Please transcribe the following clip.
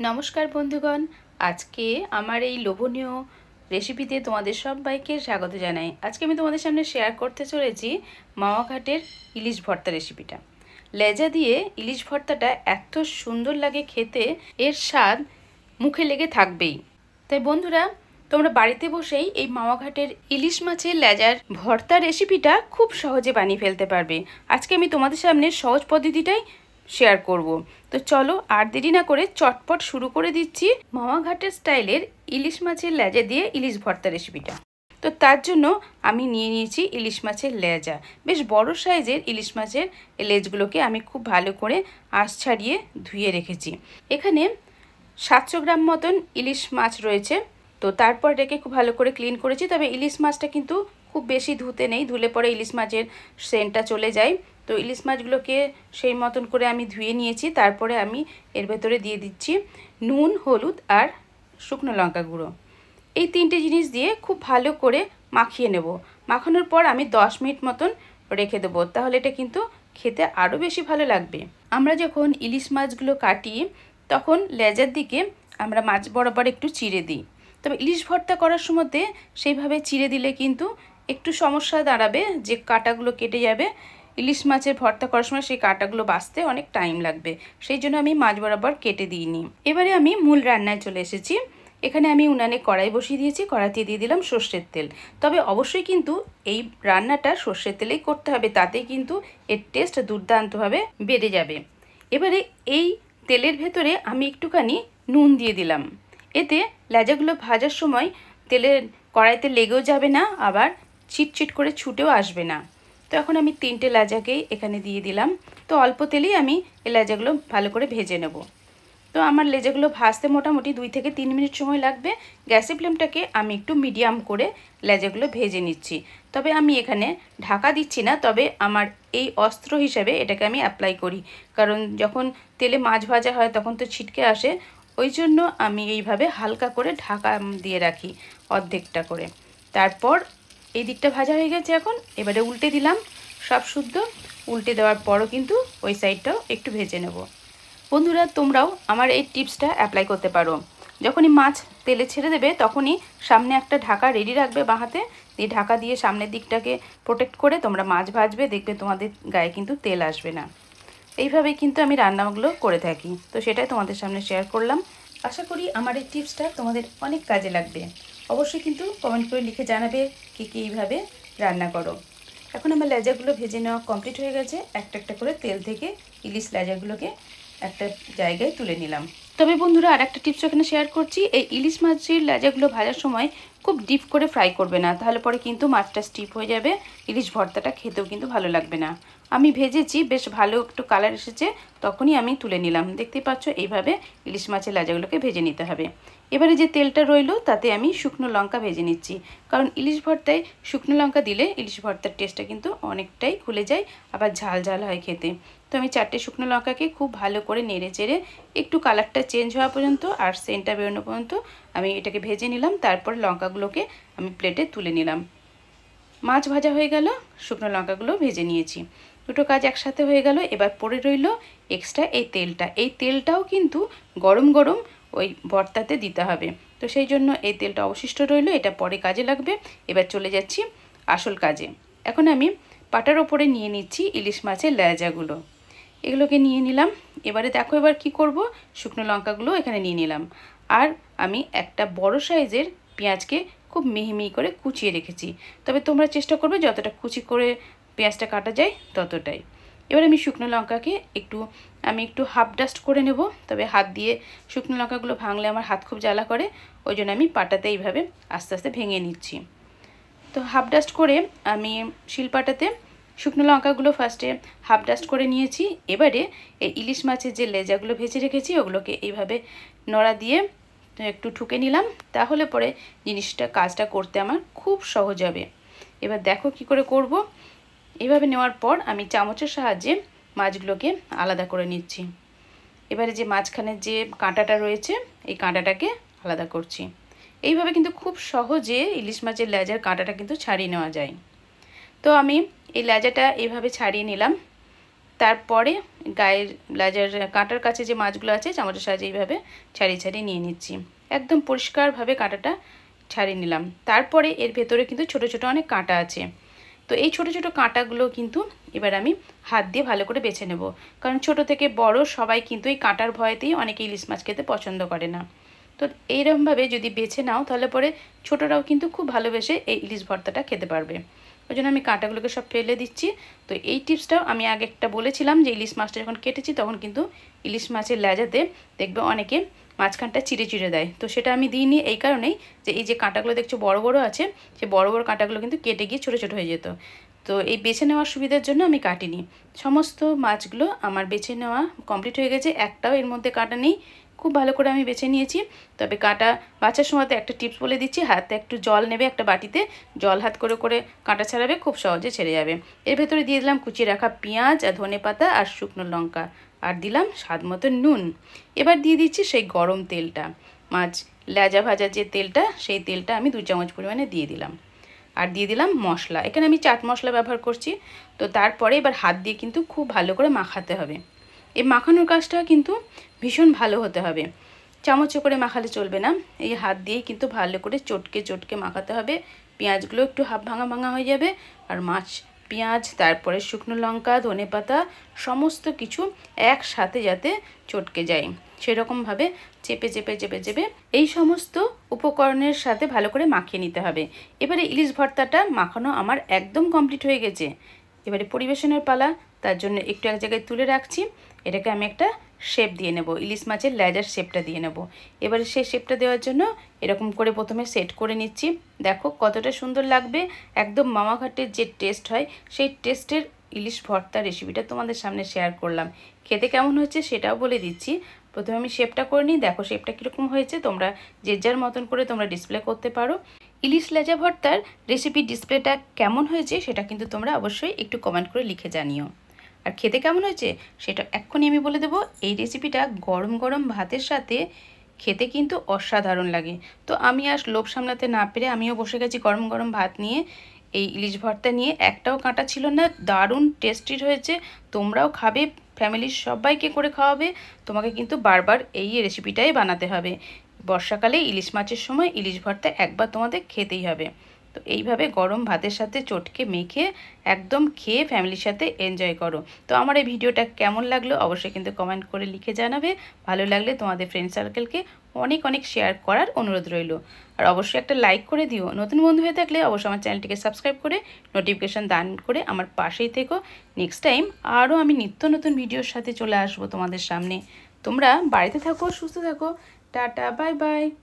নমস্কার বন্ধুগণ, আজকে আমার এই লোভনীয় রেসিপিতে তোমাদের সবাইকে স্বাগত জানাই। আজকে আমি তোমাদের সামনে শেয়ার করতে চলেছি মাওয়া ঘাটের ইলিশ ভর্তা রেসিপিটা। লেজা দিয়ে ইলিশ ভর্তাটা এত সুন্দর লাগে খেতে, এর স্বাদ মুখে লেগে থাকবেই। তাই বন্ধুরা, তোমরা বাড়িতে বসেই এই মাওয়া ঘাটের ইলিশ মাছের লেজার ভর্তা রেসিপিটা খুব সহজে বানিয়ে ফেলতে পারবে। আজকে আমি তোমাদের সামনে সহজ পদ্ধতিটাই শেয়ার করব। তো চলো আর দেরি না করে চটপট শুরু করে দিচ্ছি মাওয়া ঘাটের স্টাইলের ইলিশ মাছের লেজা দিয়ে ইলিশ ভর্তা রেসিপিটা। তো তার জন্য আমি নিয়ে নিয়েছি ইলিশ মাছের লেজা। বেশ বড় সাইজের ইলিশ মাছের লেজগুলোকে আমি খুব ভালো করে আঁশ ছাড়িয়ে ধুয়ে রেখেছি। এখানে 700 গ্রাম মতন ইলিশ মাছ রয়েছে। তো তারপর এটাকে খুব ভালো করে ক্লিন করেছি। তবে ইলিশ মাছটা কিন্তু খুব বেশি ধুতে নেই, ধুলে পরে ইলিশ মাছের সেন্টটা চলে যায়। তো ইলিশ মাছগুলোকে সেই মতন করে আমি ধুয়ে নিয়েছি। তারপরে আমি এর ভেতরে দিয়ে দিচ্ছি নুন, হলুদ আর শুকনো লঙ্কা গুঁড়ো। এই তিনটে জিনিস দিয়ে খুব ভালো করে মাখিয়ে নেব। মাখানোর পর আমি 10 মিনিট মতন রেখে দেবো, তাহলে এটা কিন্তু খেতে আরও বেশি ভালো লাগবে। আমরা যখন ইলিশ মাছগুলো কাটি তখন লেজার দিকে আমরা মাছ বরাবর একটু চিড়ে দিই। তবে ইলিশ ভর্তা করার সময়তে সেইভাবে চিড়ে দিলে কিন্তু একটু সমস্যা দাঁড়াবে, যে কাঁটাগুলো কেটে যাবে। ইলিশ মাছের ভর্তা করার সময় সেই কাঁটাগুলো বাছতে অনেক টাইম লাগবে, সেই জন্য আমি মাছ বরাবর কেটে দিইনি। এবারে আমি মূল রান্নায় চলে এসেছি। এখানে আমি উনানে কড়াই বসিয়ে দিয়েছি, কড়াইতে দিয়ে দিলাম সর্ষের তেল। তবে অবশ্যই কিন্তু এই রান্নাটা সর্ষের তেলেই করতে হবে, তাতেই কিন্তু এর টেস্ট দুর্দান্তভাবে বেড়ে যাবে। এবারে এই তেলের ভেতরে আমি একটুখানি নুন দিয়ে দিলাম। এতে লেজাগুলো ভাজার সময় তেলের কড়াইতে লেগেও যাবে না, আবার চিটচিট করে ছুটেও আসবে না। তো এখন আমি 3টে লেজাকেই এখানে দিয়ে দিলাম। তো অল্প তেলেই আমি এই লেজাগুলো ভালো করে ভেজে নেব। তো আমার লেজাগুলো ভাজতে মোটামুটি 2 থেকে 3 মিনিট সময় লাগবে। গ্যাসের ফ্লেমটাকে আমি একটু মিডিয়াম করে লেজাগুলো ভেজে নিচ্ছি। তবে আমি এখানে ঢাকা দিচ্ছি না, তবে আমার এই অস্ত্র হিসেবে এটাকে আমি অ্যাপ্লাই করি। কারণ যখন তেলে মাছ ভাজা হয় তখন তো ছিটকে আসে, ওই জন্য আমি এইভাবে হালকা করে ঢাকা দিয়ে রাখি অর্ধেকটা করে। তারপর এই দিকটা ভাজা হয়ে গেছে, এখন এবারে উল্টে দিলাম সব শুদ্ধ। উল্টে দেওয়ার পরও কিন্তু ওই সাইডটাও একটু ভেজে নেব। বন্ধুরা, তোমরাও আমার এই টিপসটা অ্যাপ্লাই করতে পারো। যখনই মাছ তেলে ছেড়ে দেবে তখনই সামনে একটা ঢাকা রেডি রাখবে বাঁ হাতে, দিয়ে ঢাকা দিয়ে সামনের দিকটাকে প্রোটেক্ট করে তোমরা মাছ ভাজবে, দেখবে তোমাদের গায়ে কিন্তু তেল আসবে না। এইভাবেই কিন্তু আমি রান্নাগুলো করে থাকি। তো সেটাই তোমাদের সামনে শেয়ার করলাম। আশা করি আমার এই টিপসটা তোমাদের অনেক কাজে লাগবে। অবশ্যই কিন্তু কমেন্ট করে লিখে জানাবে কে কে এইভাবে রান্না করো। এখন আমার লেজাগুলো ভেজে নেওয়া কমপ্লিট হয়ে গেছে। একটা একটা করে তেল থেকে ইলিশ লেজাগুলোকে একটা জায়গায় তুলে নিলাম। তবে বন্ধুরা, আর একটা টিপস এখানে শেয়ার করছি। এই ইলিশ মাছের লেজাগুলো ভাজার সময় খুব ডিপ করে ফ্রাই করবে না, তাহলে পরে কিন্তু মাছটা স্টিপ হয়ে যাবে, ইলিশ ভর্তাটা খেতেও কিন্তু ভালো লাগবে না। আমি ভেজেছি, বেশ ভালো একটু কালার এসেছে, তখনই আমি তুলে নিলাম। দেখতেই পাচ্ছ এইভাবে ইলিশ মাছের লেজাগুলোকে ভেজে নিতে হবে। এবারে যে তেলটা রইলো তাতে আমি শুকনো লঙ্কা ভেজে নিচ্ছি, কারণ ইলিশ ভর্তায় শুকনো লঙ্কা দিলে ইলিশ ভর্তার টেস্টটা কিন্তু অনেকটাই খুলে যায়, আবার ঝাল ঝাল হয় খেতে। তো আমি 4টে শুকনো লঙ্কাকে খুব ভালো করে নেড়ে চেড়ে একটু কালারটা চেঞ্জ হওয়া পর্যন্ত আর সেন্টটা বেরোনো পর্যন্ত আমি এটাকে ভেজে নিলাম। তারপর লঙ্কাগুলোকে আমি প্লেটে তুলে নিলাম। মাছ ভাজা হয়ে গেল, শুকনো লঙ্কাগুলো ভেজে নিয়েছি, দুটো কাজ একসাথে হয়ে গেল। এবার পড়ে রইল এক্সট্রা এই তেলটা। এই তেলটাও কিন্তু গরম গরম ওই ভর্তাতে দিতে হবে। তো সেই জন্য এই তেলটা অবশিষ্ট রইল, এটা পরে কাজে লাগবে। এবার চলে যাচ্ছি আসল কাজে। এখন আমি পাটার ওপরে নিয়ে নিচ্ছি ইলিশ মাছের লেজাগুলো। এগুলোকে নিয়ে নিলাম। এবারে দেখো এবার কি করব, শুকনো লঙ্কাগুলো এখানে নিয়ে নিলাম। আর আমি একটা বড় সাইজের পেঁয়াজকে খুব মিহি মিহি করে কুচিয়ে রেখেছি। তবে তোমরা চেষ্টা করবে যতটা কুচি করে পেঁয়াজটা কাটা যায় ততটাই। এবার আমি শুকনো লঙ্কাকে একটু হাফ ডাস্ট করে নেব। তবে হাত দিয়ে শুকনো লঙ্কাগুলো ভাঙলে আমার হাত খুব জ্বালা করে, ওই জন্য আমি পাটাতে এইভাবে আস্তে আস্তে ভেঙে নিচ্ছি। তো হাফ ডাস্ট করে আমি শিলপাটাতে শুকনো লঙ্কাগুলো ফার্স্টে হাফ ডাস্ট করে নিয়েছি। এবারে এই ইলিশ মাছের যে লেজাগুলো ভেজে রেখেছি ওগুলোকে এইভাবে নড়া দিয়ে একটু ঠুকে নিলাম, তাহলে পরে কাজটা করতে আমার খুব সহজ হবে। এবার দেখো কি করে করব। এইভাবে নেওয়ার পর আমি চামচের সাহায্যে মাছগুলোকে আলাদা করে নিচ্ছি। এবারে যে মাঝখানের যে কাঁটাটা রয়েছে এই কাঁটাটাকে আলাদা করছি। এইভাবে কিন্তু খুব সহজে ইলিশ মাছের লেজার কাঁটাটা কিন্তু ছাড়িয়ে নেওয়া যায়। তো আমি এই লেজাটা এইভাবে ছাড়িয়ে নিলাম। তারপরে গায়ের লেজার কাঁটার কাছে যে মাছগুলো আছে চামচের সাহায্যে এইভাবে ছাড়িয়ে ছাড়িয়ে নিয়ে নিচ্ছি। একদম পরিষ্কারভাবে কাঁটাটা ছাড়িয়ে নিলাম। তারপরে এর ভেতরে কিন্তু ছোট ছোট অনেক কাঁটা আছে। তো এই ছোট ছোট কাঁটাগুলো কিন্তু এবার আমি হাত দিয়ে ভালো করে বেছে নেব, কারণ ছোট থেকে বড় সবাই কিন্তু এই কাঁটার ভয়েতেই অনেকে ইলিশ মাছ খেতে পছন্দ করে না। তো এইরকমভাবে যদি বেছে নাও তাহলে পরে ছোটরাও কিন্তু খুব ভালোবেসে এই ইলিশ ভর্তাটা খেতে পারবে। ওই জন্য আমি কাঁটাগুলোকে সব ফেলে দিচ্ছি। তো এই টিপসটাও আমি আগে একটা বলেছিলাম যে ইলিশ মাছটা যখন কেটেছি তখন কিন্তু ইলিশ মাছের লেজাতে দেখবে অনেকে মাঝখানটা চিড়ে চিড়ে দেয়, তো সেটা আমি দিইনি এই কারণেই যে এই যে কাঁটাগুলো দেখছো বড় বড় আছে, সে বড় বড় কাঁটাগুলো কিন্তু কেটে গিয়ে ছোটো ছোটো হয়ে যেত। তো এই বেছে নেওয়ার সুবিধার জন্য আমি কাটিনি। সমস্ত মাছগুলো আমার বেছে নেওয়া কমপ্লিট হয়ে গেছে, একটাও এর মধ্যে কাটা নেই। খুব ভালো করে আমি বেছে নিয়েছি। তবে কাঁটা বাছার সময় একটা টিপস বলে দিচ্ছি, হাতে একটু জল নেবে, একটা বাটিতে জল হাত করে করে কাঁটা ছাড়াবে, খুব সহজে ছেড়ে যাবে। এর ভেতরে দিয়ে দিলাম কুচিয়ে রাখা পেঁয়াজ আর ধনেপাতা আর শুকনো লঙ্কা, আর দিলাম স্বাদ মতো নুন। এবার দিয়ে দিচ্ছি সেই গরম তেলটা, মাছ লেজা ভাজার যে তেলটা, সেই তেলটা আমি 2 চামচ পরিমাণে দিয়ে দিলাম। আর দিয়ে দিলাম মশলা, এখানে আমি চাট মশলা ব্যবহার করছি। তো তারপরে এবার হাত দিয়ে কিন্তু খুব ভালো করে মাখাতে হবে। এই মাখানোর কাজটা কিন্তু ভীষণ ভালো হতে হবে, চামচে করে মাখালে চলবে না, এই হাত দিয়েই কিন্তু ভালো করে চটকে চটকে মাখাতে হবে। পেঁয়াজগুলো একটু হাফ ভাঙা ভাঙা হয়ে যাবে, আর মাছ, পেঁয়াজ, তারপরে শুকনো লঙ্কা, ধনেপাতা সমস্ত কিছু একসাথে যাতে চটকে যায় সেরকমভাবে চেপে চেপে চেপে চেপে এই সমস্ত উপকরণের সাথে ভালো করে মাখিয়ে নিতে হবে। এবারে ইলিশ ভর্তাটা মাখানো আমার একদম কমপ্লিট হয়ে গেছে। এবারে পরিবেশনের পালা, তার জন্য একটু এক জায়গায় তুলে রাখছি। এটাকে আমি একটা শেপ দিয়ে নেব, ইলিশ মাছের লেজার শেপটা দিয়ে নেব। এবারে সেই শেপটা দেওয়ার জন্য এরকম করে প্রথমে সেট করে নিচ্ছি। দেখো কতটা সুন্দর লাগবে, একদম মামাঘাটের যে টেস্ট হয় সেই টেস্টের ইলিশ ভর্তা রেসিপিটা তোমাদের সামনে শেয়ার করলাম। খেতে কেমন হচ্ছে সেটাও বলে দিচ্ছি। প্রথমে আমি শেপটা করে নিই, দেখো শেপটা কীরকম হয়েছে। তোমরা যে যার মতন করে তোমরা ডিসপ্লে করতে পারো। ইলিশ লেজা ভর্তার রেসিপি ডিসপ্লেটা কেমন হয়েছে সেটা কিন্তু তোমরা অবশ্যই একটু কমেন্ট করে লিখে জানিও। আর খেতে কেমন হয়েছে সেটা এক্ষুনি আমি বলে দেবো। এই রেসিপিটা গরম গরম ভাতের সাথে খেতে কিন্তু অসাধারণ লাগে। তো আমি আর লোভ সামলাতে না পেরে আমিও বসে গেছি গরম গরম ভাত নিয়ে। এই ইলিশ ভর্তা নিয়ে একটাও কাঁটা ছিল না, দারুণ টেস্টি হয়েছে। তোমরাও খাবে, ফ্যামিলির সবাইকে করে খাওয়াবে। তোমাকে কিন্তু বারবার এই রেসিপিটাই বানাতে হবে। বর্ষাকালে ইলিশ মাছের সময় ইলিশ ভর্তা একবার তোমাদের খেতেই হবে। তো এইভাবে গরম ভাতের সাথে চটকে মেখে একদম খেয়ে ফ্যামিলির সাথে এনজয় করো। তো আমার এই ভিডিওটা কেমন লাগলো অবশ্যই কিন্তু কমেন্ট করে লিখে জানাবে। ভালো লাগলে তোমাদের ফ্রেন্ড সার্কেলকে অনেক অনেক শেয়ার করার অনুরোধ রইল। আর অবশ্যই একটা লাইক করে দিও। নতুন বন্ধু হয়ে থাকলে অবশ্যই আমার চ্যানেলটিকে সাবস্ক্রাইব করে নোটিফিকেশান দান করে আমার পাশেই থেকো। নেক্সট টাইম আরও আমি নিত্য নতুন ভিডিওর সাথে চলে আসবো তোমাদের সামনে। তোমরা বাড়িতে থাকো, সুস্থ থাকো। Tata, bye bye.